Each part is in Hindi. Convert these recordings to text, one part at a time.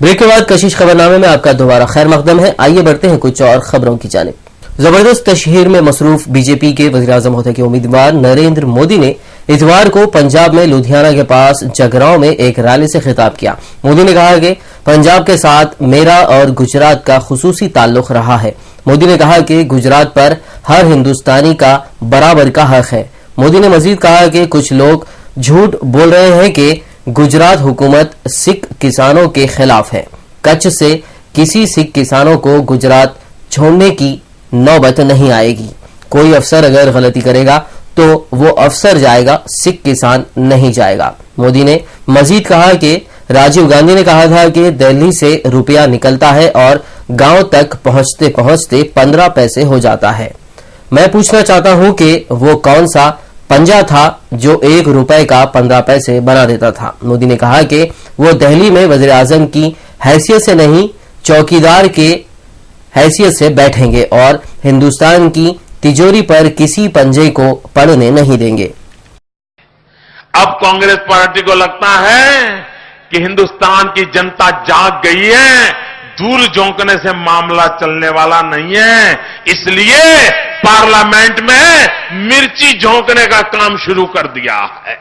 ब्रेक के बाद कशिश खबरनामे में आपका दोबारा खैर मकदम है। आइए बढ़ते हैं कुछ और खबरों की जानिब। जबरदस्त तशहीर में मसरूफ बीजेपी के वज़ीर-ए-आज़म होने के उम्मीदवार नरेंद्र मोदी ने इतवार को पंजाब में लुधियाना के पास जगरांव में एक रैली से खिताब किया। मोदी ने कहा कि पंजाब के साथ मेरा और गुजरात का खुसूसी ताल्लुक रहा है। मोदी ने कहा कि गुजरात पर हर हिंदुस्तानी का बराबर का हक है। मोदी ने मजीद कहा कि कुछ लोग झूठ बोल रहे हैं कि गुजरात हुकूमत सिख किसानों के खिलाफ है। कच्छ से किसी सिख किसानों को गुजरात छोड़ने की नौबत नहीं आएगी। कोई अफसर अगर गलती करेगा तो वो अफसर जाएगा, सिख किसान नहीं जाएगा। मोदी ने मजीद कहा कि राजीव गांधी ने कहा था कि दिल्ली से रुपया निकलता है और गांव तक पहुंचते पहुंचते 15 पैसे हो जाता है। मैं पूछना चाहता हूं कि वो कौन सा पंजा था जो 1 रुपए का 15 पैसे बना देता था। मोदी ने कहा कि वो दिल्ली में वज़ीर आज़म की हैसियत से नहीं, चौकीदार के हैसियत से बैठेंगे और हिंदुस्तान की तिजोरी पर किसी पंजे को पड़ने नहीं देंगे। अब कांग्रेस पार्टी को लगता है कि हिंदुस्तान की जनता जाग गई है, दूर झोंकने से मामला चलने वाला नहीं है, इसलिए पार्लियामेंट में मिर्ची झोंकने का काम शुरू कर दिया है।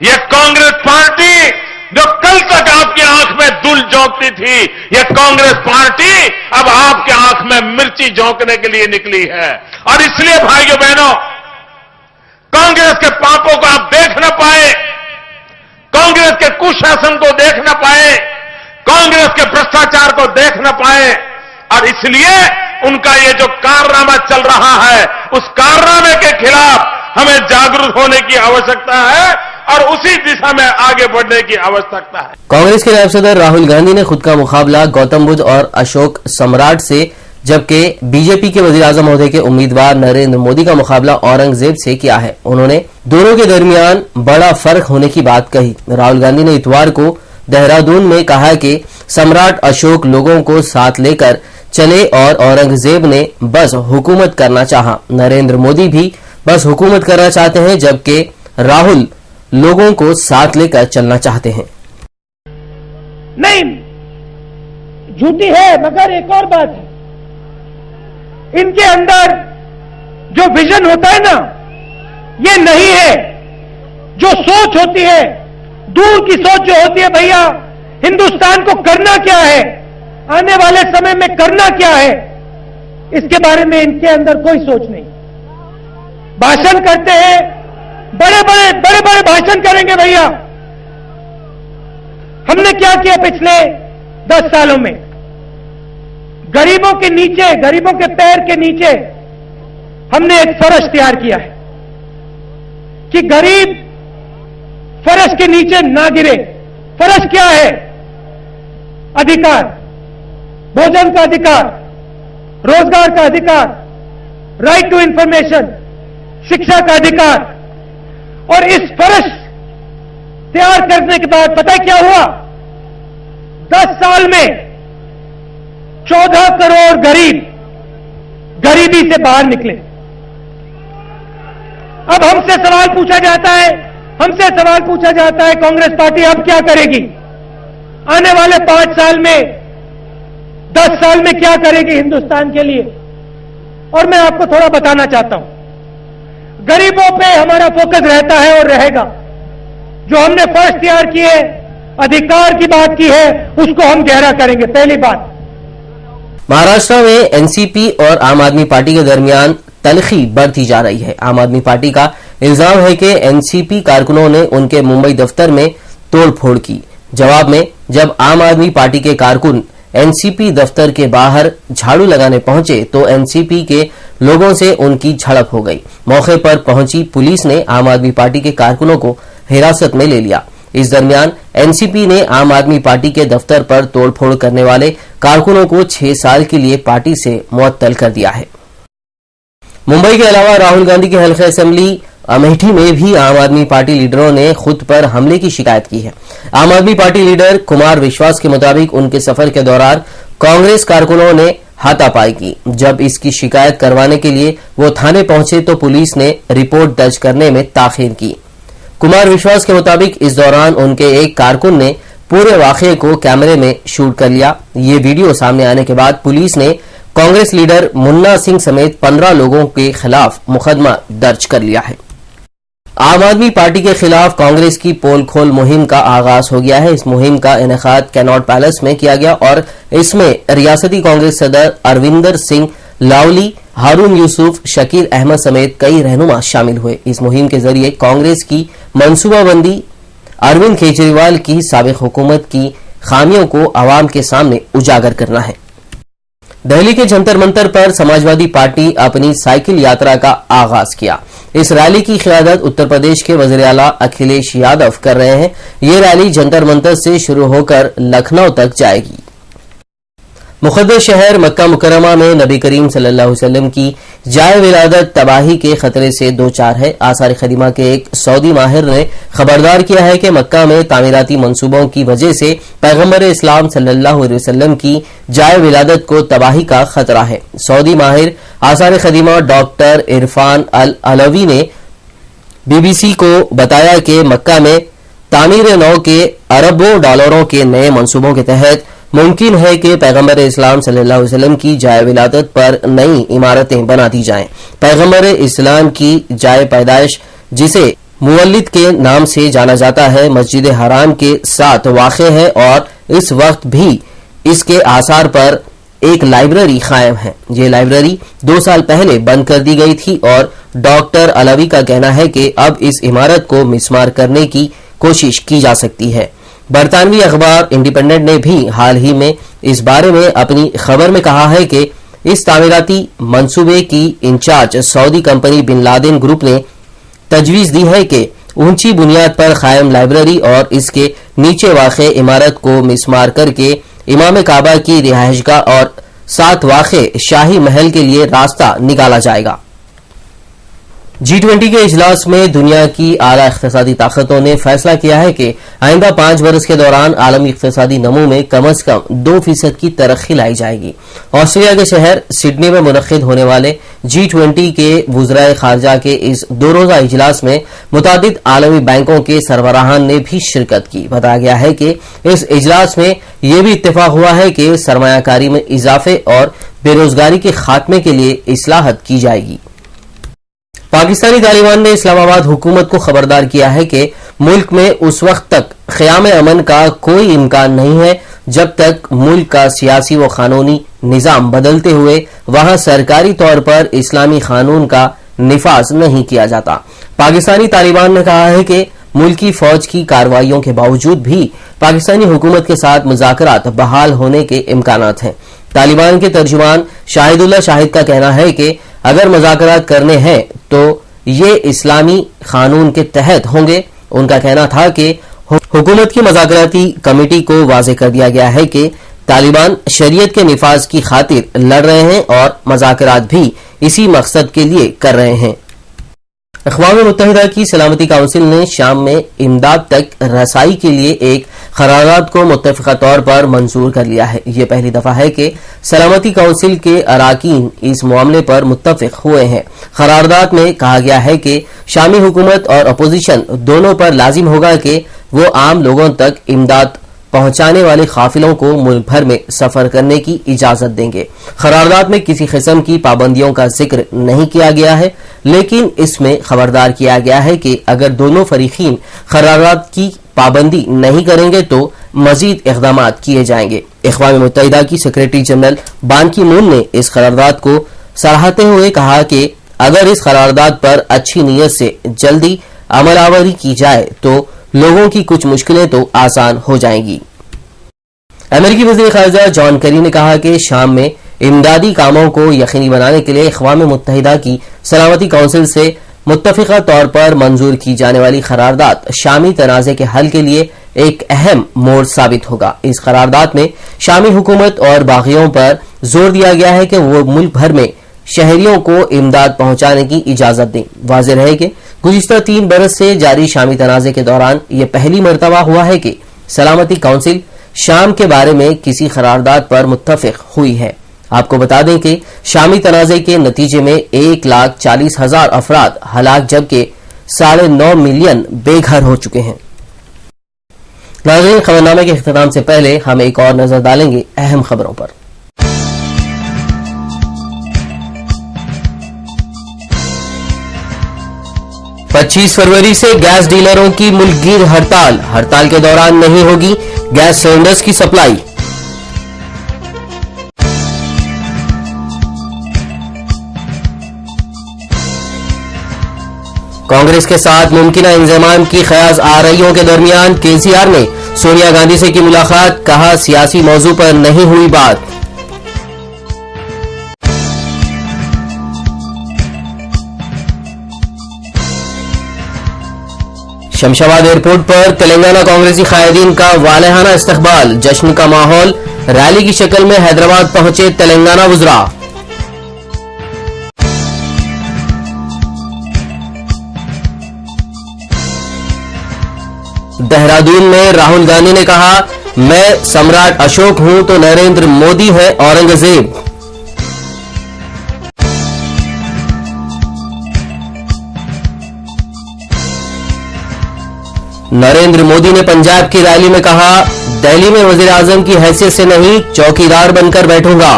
यह कांग्रेस पार्टी जो कल तक आपकी आंख में धूल झोंकती थी, यह कांग्रेस पार्टी अब आपके आंख में मिर्ची झोंकने के लिए निकली है। और इसलिए भाइयों बहनों, कांग्रेस के पापों को आप देख न पाए, कांग्रेस के कुशासन को देख न पाए, कांग्रेस के भ्रष्टाचार को देख न पाए, और इसलिए उनका ये जो कारनामा चल रहा है, उस कारनामे के खिलाफ हमें जागरूक होने की आवश्यकता है और उसी दिशा में आगे बढ़ने की आवश्यकता है। कांग्रेस के नायब सदर राहुल गांधी ने खुद का मुकाबला गौतम बुद्ध और अशोक सम्राट से, जबकि बीजेपी के वज़ीर-ए-आज़म ओहदे के उम्मीदवार नरेंद्र मोदी का मुकाबला औरंगजेब से किया है। उन्होंने दोनों के दरमियान बड़ा फर्क होने की बात कही। राहुल गांधी ने इतवार को देहरादून में कहा कि सम्राट अशोक लोगों को साथ लेकर चले और औरंगजेब ने बस हुकूमत करना चाहा। नरेंद्र मोदी भी बस हुकूमत करना चाहते हैं, जबकि राहुल लोगों को साथ लेकर चलना चाहते हैं। नहीं, झूठी है, मगर एक और बात है, इनके अंदर जो विजन होता है ना, ये नहीं है। जो सोच होती है, दूर की सोच जो होती है, भैया हिंदुस्तान को करना क्या है, आने वाले समय में करना क्या है, इसके बारे में इनके अंदर कोई सोच नहीं। भाषण करते हैं, बड़े बड़े भाषण करेंगे। भैया हमने क्या किया पिछले 10 सालों में? गरीबों के नीचे, गरीबों के पैर के नीचे हमने एक फर्श तैयार किया है कि गरीब फर्श के नीचे ना गिरे। फर्श क्या है? अधिकार, भोजन का अधिकार, रोजगार का अधिकार, राइट टू इंफॉर्मेशन, शिक्षा का अधिकार। और इस फर्श तैयार करने के बाद पता है क्या हुआ? 10 साल में 14 करोड़ गरीब गरीबी से बाहर निकले। अब हमसे सवाल पूछा जाता है कांग्रेस पार्टी अब क्या करेगी? आने वाले 5 साल में, 10 साल में क्या करेगी हिंदुस्तान के लिए? और मैं आपको थोड़ा बताना चाहता हूं, गरीबों पे हमारा फोकस रहता है और रहेगा। जो हमने फर्स्ट तैयार किए, अधिकार की बात की है, उसको हम गहरा करेंगे। पहली बात, महाराष्ट्र में एनसीपी और आम आदमी पार्टी के दरमियान तलखी बढ़ती जा रही है। आम आदमी पार्टी का इल्जाम है कि एनसीपी कारकुनों ने उनके मुंबई दफ्तर में तोड़फोड़ की। जवाब में जब आम आदमी पार्टी के कारकुन एनसीपी दफ्तर के बाहर झाड़ू लगाने पहुंचे तो एनसीपी के लोगों से उनकी झड़प हो गई। मौके पर पहुंची पुलिस ने आम आदमी पार्टी के कारकुनों को हिरासत में ले लिया। इस दरमियान एनसीपी ने आम आदमी पार्टी के दफ्तर पर तोड़फोड़ करने वाले कारकुनों को 6 साल के लिए पार्टी से मुअत्तल कर दिया है। मुंबई के अलावा राहुल गांधी के हल्के असेंबली अमेठी में भी आम आदमी पार्टी लीडरों ने खुद पर हमले की शिकायत की है। आम आदमी पार्टी लीडर कुमार विश्वास के मुताबिक उनके सफर के दौरान कांग्रेस कारकुनों ने हाथापाई की। जब इसकी शिकायत करवाने के लिए वो थाने पहुंचे तो पुलिस ने रिपोर्ट दर्ज करने में ताखीर की। कुमार विश्वास के मुताबिक इस दौरान उनके एक कारकुन ने पूरे वाकये को कैमरे में शूट कर लिया। ये वीडियो सामने आने के बाद पुलिस ने कांग्रेस लीडर मुन्ना सिंह समेत 15 लोगों के खिलाफ मुकदमा दर्ज कर लिया है। आम आदमी पार्टी के खिलाफ कांग्रेस की पोल खोल मुहिम का आगाज हो गया है। इस मुहिम का इनेकाद कैनॉट पैलेस में किया गया और इसमें रियासती कांग्रेस सदर अरविंदर सिंह लावली, हारून यूसुफ, शकील अहमद समेत कई रहनुमा शामिल हुए। इस मुहिम के जरिए कांग्रेस की मंसूबाबंदी, अरविंद केजरीवाल की साबिक हुकूमत की खामियों को आवाम के सामने उजागर करना है। दिल्ली के जंतर मंतर पर समाजवादी पार्टी अपनी साइकिल यात्रा का आगाज किया। इस रैली की क़ियादत उत्तर प्रदेश के वज़ीर आला अखिलेश यादव कर रहे हैं। ये रैली जंतर मंतर से शुरू होकर लखनऊ तक जाएगी। मुक़द्दस शहर मक्का मुकर्रमा में नबी करीम सल्लल्लाहु अलैहि वसल्लम की जाए विलादत तबाही के खतरे से दो चार है। आसार खदीमा के एक सऊदी माहिर ने खबरदार किया है कि मक्का में तामीराती मंसूबों की वजह से पैगंबर इस्लाम सल्लल्लाहु अलैहि वसल्लम की जाए विलादत को तबाही का खतरा है। सऊदी माहिर आसार खदीमा डॉक्टर इरफान अल अलवी ने BBC को बताया कि मक्का में तामीर नौ के अरबों डॉलरों के नए मंसूबों के तहत मुमकिन है कि पैगंबर इस्लाम सल्लल्लाहु अलैहि वसल्लम की जाए विलादत पर नई इमारतें बना दी जाएं। पैगंबर इस्लाम की जाए पैदाइश, जिसे मुवल्लिद के नाम से जाना जाता है, मस्जिद हराम के साथ वाक़ है और इस वक्त भी इसके आसार पर एक लाइब्रेरी कायम है। ये लाइब्रेरी 2 साल पहले बंद कर दी गई थी और डॉक्टर अलवी का कहना है कि अब इस इमारत को मिसमार करने की कोशिश की जा सकती है। बरतानवी अखबार इंडिपेंडेंट ने भी हाल ही में इस बारे में अपनी खबर में कहा है कि इस तामीराती मंसूबे की incharge Saudi company Bin Laden group ने तजवीज दी है कि ऊंची बुनियाद पर कायम लाइब्रेरी और इसके नीचे वाक़े इमारत को मिसमार करके इमाम काबा की रिहाइशगाह और साथ वाक़े शाही महल के लिए रास्ता निकाला जाएगा। G20 के इजलास में दुनिया की आला इक़्तिसादी ताकतों ने फैसला किया है कि आइंदा 5 वर्ष के दौरान आलमी इक़्तिसादी नमू में कम अज कम 2% की तरक्की लाई जाएगी। ऑस्ट्रेलिया के शहर सिडनी में मुनक़्क़िद होने वाले G20 के वुज़राए ख़ारजा के इस 2 रोज़ा इजलास में मुतादिद आलमी बैंकों के सरबराहान ने भी शिरकत की। बताया गया है कि इस इजलास में यह भी इत्तेफाक हुआ है कि सरमायाकारी में इजाफे और बेरोजगारी के खात्मे के लिए इस्लाहत की जाएगी। पाकिस्तानी तालिबान ने इस्लामाबाद हुकूमत को खबरदार किया है कि मुल्क में उस वक्त तक क़याम अमन का कोई इम्कान नहीं है जब तक मुल्क का सियासी व कानूनी निज़ाम बदलते हुए वहां सरकारी तौर पर इस्लामी कानून का निफाज नहीं किया जाता। पाकिस्तानी तालिबान ने कहा है कि मुल्की फौज की कार्रवाइयों के बावजूद भी पाकिस्तानी हुकूमत के साथ मुज़ाकरात बहाल होने के इम्कानात हैं। तालिबान के तर्जुमान शाहिदुल्लाह शाहिद का कहना है कि अगर मुज़ाकरात करने हैं तो ये इस्लामी कानून के तहत होंगे। उनका कहना था कि हुकूमत की मुज़ाकराती कमेटी को वाज़ेह कर दिया गया है कि तालिबान शरीयत के निफाज की खातिर लड़ रहे हैं और मुज़ाकरात भी इसी मकसद के लिए कर रहे हैं। अक़वाम मुत्तहिदा की सलामती काउंसिल ने शाम में इमदाद तक रसाई के लिए एक करारदाद को मुत्तफ़िक़ा तौर पर मंजूर कर लिया है। यह पहली दफा है कि सलामती काउंसिल के अराकीन इस मामले पर मुत्तफ़िक़ हुए हैं। करारदाद में कहा गया है कि शामी हुकूमत और अपोजिशन दोनों पर लाजिम होगा कि वो आम लोगों तक इमदाद पहुंचाने वाले काफिलों को मुल्क भर में सफर करने की इजाजत देंगे। करारदाद में किसी किस्म की पाबंदियों का जिक्र नहीं किया गया है, लेकिन इसमें खबरदार किया गया है कि अगर दोनों फरीकीन करारदाद की पाबंदी नहीं करेंगे तो मजीद इक़दामात किए जाएंगे। अक़वाम मुत्तहिदा की सेक्रेटरी जनरल बान की मून ने इस करारदाद को सराहते हुए कहा कि अगर इस करारदाद पर अच्छी नीयत से जल्दी अमलावरी की जाए तो लोगों की कुछ मुश्किलें तो आसान हो जाएंगी। अमेरिकी वज़ीर ख़ारजा जॉन केरी ने कहा कि शाम में इमदादी कामों को यकीनी बनाने के लिए अक़वाम मुत्तहिदा की सलामती काउंसिल से मुत्तफ़िक़ा तौर पर मंजूर की जाने वाली करारदाद शामी तनाज़े के हल के लिए एक अहम मोड़ साबित होगा। इस करारदाद में शामी हुकूमत और बागियों पर जोर दिया गया है कि वो मुल्क भर में शहरियों को इमदाद पहुंचाने की इजाजत दें। वाज़ेह है कि गुज़िश्ता 3 बरस से जारी शामी तनाज़े के दौरान यह पहली मरतबा हुआ है कि सलामती काउंसिल शाम के बारे में किसी करारदाद पर मुत्तफ़िक़ हुई है। आपको बता दें कि शामी तनाज़े के नतीजे में 1,40,000 अफराद हलाक जबकि 9.5 मिलियन बेघर हो चुके हैं। नाज़रीन, खबरनामे के इख्तिताम से पहले हम एक और नजर डालेंगे अहम खबरों पर। पच्चीस फरवरी से गैस डीलरों की मुल्कगीर हड़ताल के दौरान नहीं होगी गैस सिलेंडर्स की सप्लाई। कांग्रेस के साथ मुमकिन इंजमाम की ख्यास आरईओं के दरमियान केसीआर ने सोनिया गांधी से की मुलाकात, कहा सियासी मौजू पर नहीं हुई बात। शमशाबाद एयरपोर्ट पर तेलंगाना कांग्रेसी कायदीन का वालेहाना इस्तकबाल, जश्न का माहौल, रैली की शक्ल में हैदराबाद पहुंचे तेलंगाना वुज़रा। देहरादून में राहुल गांधी ने कहा, मैं सम्राट अशोक हूं तो नरेंद्र मोदी है औरंगजेब। नरेंद्र मोदी ने पंजाब की रैली में कहा, दिल्ली में वजीर आजम की हैसियत से नहीं, चौकीदार बनकर बैठूंगा।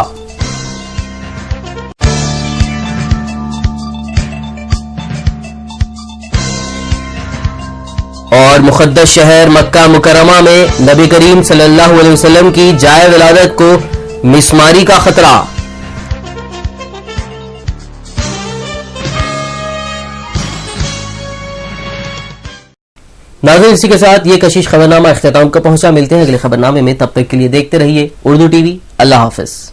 और मुक़द्दस शहर मक्का मुकर्रमा में नबी करीम सल्लल्लाहु अलैहि वसल्लम की जाए विलादत को मिसमारी का खतरा। नाज़रीन, इसी के साथ ये कशिश खबरनामा इख्तिताम को पहुंचा। मिलते हैं अगले खबरनामे में, तब तक के लिए देखते रहिए उर्दू टीवी। अल्लाह हाफिज।